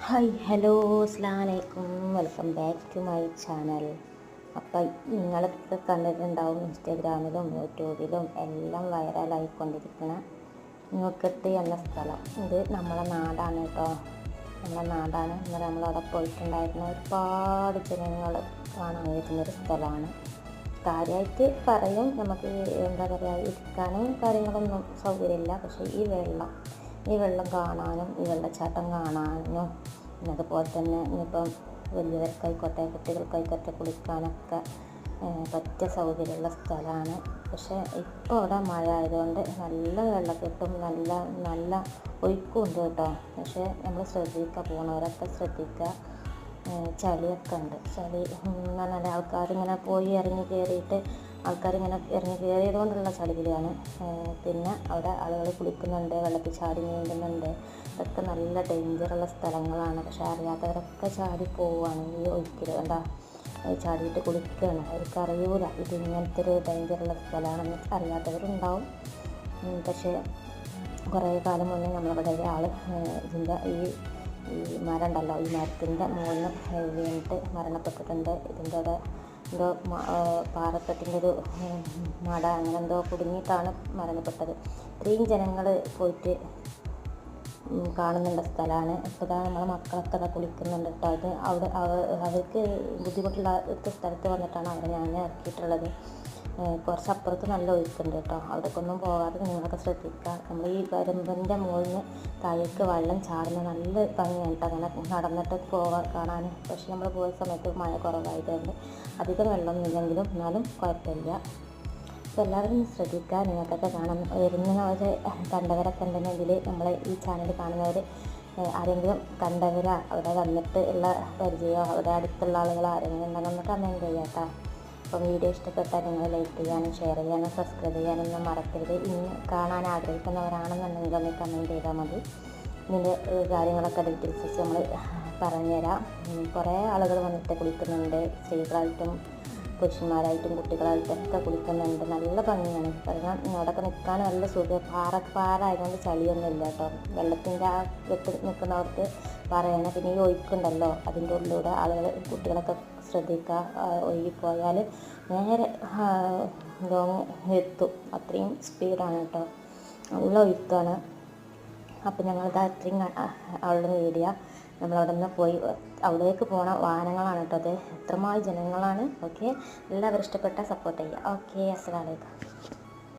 Hi hello അസ്സലാമു അലൈക്കും, welcome back to my channel. Appam നിങ്ങളൊക്കെ കണ്ടിട്ടുണ്ടാവും ഇൻസ്റ്റാഗ്രാമിലും യൂട്യൂബിലും എല്ലാം വൈറലായിക്കൊണ്ടിരിക്കുന്ന ന്യൂക്കത്ത് എന്ന സ്ഥലം. ഇത് നമ്മളെ നാടാണ് കേട്ടോ, നമ്മളെ നാടാണ്. ഇന്നലെ നമ്മളവിടെ പോയിട്ടുണ്ടായിരുന്ന ഒരുപാട് ജനങ്ങൾ കാണാൻ വരുന്നൊരു സ്ഥലമാണ്. കാര്യമായിട്ട് പറയും, നമുക്ക് എന്താ പറയുക, ഇരിക്കാനും കാര്യങ്ങളൊന്നും സൗകര്യമില്ല. പക്ഷേ ഈ വെള്ളം കാണാനും ഈ വെള്ളച്ചാട്ടം കാണാനും അതുപോലെ തന്നെ ഇനിയിപ്പം വലിയവർക്കായിക്കോട്ടെ കുട്ടികൾക്കായിക്കോട്ടെ കുളിക്കാനൊക്കെ പറ്റിയ സൗകര്യമുള്ള സ്ഥലമാണ്. പക്ഷേ ഇപ്പോൾ അവിടെ മഴ ആയതുകൊണ്ട് നല്ല വെള്ളക്കെട്ടും നല്ല നല്ല ഒഴുക്കും ഉണ്ട് കേട്ടോ. പക്ഷേ നമ്മൾ ശ്രദ്ധിക്കുക, പോകുന്നവരൊക്കെ ശ്രദ്ധിക്കുക. ചളിയൊക്കെ ഉണ്ട്. ചളി നല്ല ആൾക്കാരിങ്ങനെ പോയി ഇറങ്ങി കയറിയിട്ട് ആൾക്കാരിങ്ങനെ ഇറങ്ങി കയറിയത് കൊണ്ടുള്ള ചളിയാണ്. പിന്നെ അവിടെ ആളുകൾ കുളിക്കുന്നുണ്ട്, വെള്ളത്തിൽ ചാടി നീന്തുന്നുണ്ട്. ഇതൊക്കെ നല്ല ഡേഞ്ചറുള്ള സ്ഥലങ്ങളാണ്. പക്ഷേ അറിയാത്തവരൊക്കെ ചാടി പോവുകയാണ് ഈ ഒഴുക്കിൽ. എന്താ ചാടിയിട്ട് കുളിക്കുകയാണ്. അവർക്ക് അറിയൂല ഇത് ഇങ്ങനത്തെ ഒരു ഡേഞ്ചറുള്ള സ്ഥലമാണെന്ന്. അറിയാത്തവരുണ്ടാവും. പക്ഷേ കുറേ കാലം മുന്നേ നമ്മളിവിടെ ഒരാൾ ഇതിൻ്റെ ഈ മരം ഉണ്ടല്ലോ, ഈ മരത്തിൻ്റെ മുകളിൽ വീണിട്ട് മരണപ്പെട്ടിട്ടുണ്ട്. ഇതിൻ്റെ അവിടെ എന്തോ പാറക്കെട്ടിൻ്റെ ഒരു മട അങ്ങനെ എന്തോ കുടുങ്ങിയിട്ടാണ് മരണപ്പെട്ടത്. ഇത്രയും ജനങ്ങൾ പോയിട്ട് കാണുന്നുണ്ട സ്ഥലമാണ്. ഇപ്പോൾ ഇതാ നമ്മളെ മക്കളൊക്കെ അതാ കുളിക്കുന്നുണ്ട് കേട്ടോ. അത് അവിടെ അവർക്ക് ബുദ്ധിമുട്ടുള്ള ഒരു സ്ഥലത്ത് വന്നിട്ടാണ് അവരെ ഞാൻ ഇറക്കിയിട്ടുള്ളത്. കുറച്ചപ്പുറത്ത് നല്ല ഒഴുക്കുണ്ട് കേട്ടോ. അവിടേക്കൊന്നും പോകാതെ നിങ്ങളൊക്കെ ശ്രദ്ധിക്കുക. നമ്മൾ ഈ വരമ്പിൻ്റെ മുകളിൽ നിന്ന് താഴേക്ക് വെള്ളം ചാടുന്ന നല്ല ഭംഗിയാണ് കേട്ടോ, അങ്ങനെ നടന്നിട്ട് കാണാൻ. പക്ഷേ നമ്മൾ പോയ സമയത്ത് മഴ കുറവായതുകൊണ്ട് അധികം വെള്ളമൊന്നും ഇല്ലെങ്കിലും എന്നാലും കുഴപ്പമില്ല. അപ്പോൾ എല്ലാവരും ശ്രദ്ധിക്കുക. നിങ്ങൾക്കൊക്കെ കാണാൻ വരുന്നവർ കണ്ടവരൊക്കെ ഉണ്ടെങ്കിൽ നമ്മളെ ഈ ചാനൽ കാണുന്നവർ ആരെങ്കിലും കണ്ടവരാ അവിടെ വന്നിട്ട് ഉള്ള പരിചയമോ അവിടെ അടുത്തുള്ള ആളുകൾ ആരെങ്കിലും ഉണ്ടെന്ന് കമൻറ്റ് ചെയ്യാം കേട്ടോ. അപ്പോൾ വീഡിയോ ഇഷ്ടപ്പെട്ടാൽ നിങ്ങൾ ലൈക്ക് ചെയ്യാനും ഷെയർ ചെയ്യാനും സബ്സ്ക്രൈബ് ചെയ്യാനൊന്നും മറക്കരുത്. ഇനി കാണാൻ ആഗ്രഹിക്കുന്നവരാണെന്നുണ്ടെങ്കിൽ ഒന്ന് കമൻറ്റ് ചെയ്താൽ മതി. ഇതിൻ്റെ കാര്യങ്ങളൊക്കെ ഡീറ്റെയിൽസ് നമ്മൾ പറഞ്ഞുതരാം. കുറേ ആളുകൾ വന്നിട്ട് കുളിക്കുന്നുണ്ട്. സ്ത്രീകളായിട്ടും പുരുഷന്മാരായിട്ടും കുട്ടികളായിട്ടും ഒക്കെ കുളിക്കുന്നുണ്ട്. നല്ല ഭംഗിയാണ്. കാരണം അവിടെയൊക്കെ നിൽക്കാൻ നല്ല സുഖം. പാറായതുകൊണ്ട് ചളിയൊന്നും ഇല്ല കേട്ടോ. വെള്ളത്തിൻ്റെ ആ കെട്ടി നിൽക്കുന്നവർക്ക് പറയണം. പിന്നെ ഈ ഒഴുക്കുണ്ടല്ലോ, അതിൻ്റെ ഉള്ളിലൂടെ ആളുകൾ കുട്ടികളൊക്കെ ശ്രദ്ധിക്കുക. ഒഴുകിപ്പോയാൽ നേരെ ലോങ് എത്തും. അത്രയും സ്പീഡാണ് കേട്ടോ, നല്ല ഒഴുക്കാണ്. അപ്പോൾ ഞങ്ങളിത് അത്രയും ഉള്ള വീഡിയോ. നമ്മളവിടെ നിന്ന് പോയി അവിടേക്ക് പോണ വാഹനങ്ങളാണ് കേട്ടോ അത്. എത്രമായി ജനങ്ങളാണ്. ഓക്കെ, എല്ലാവരും ഇഷ്ടപ്പെട്ടാൽ സപ്പോർട്ട് ചെയ്യുക. ഓക്കെ, അസ്സലാമു അലൈക്കും.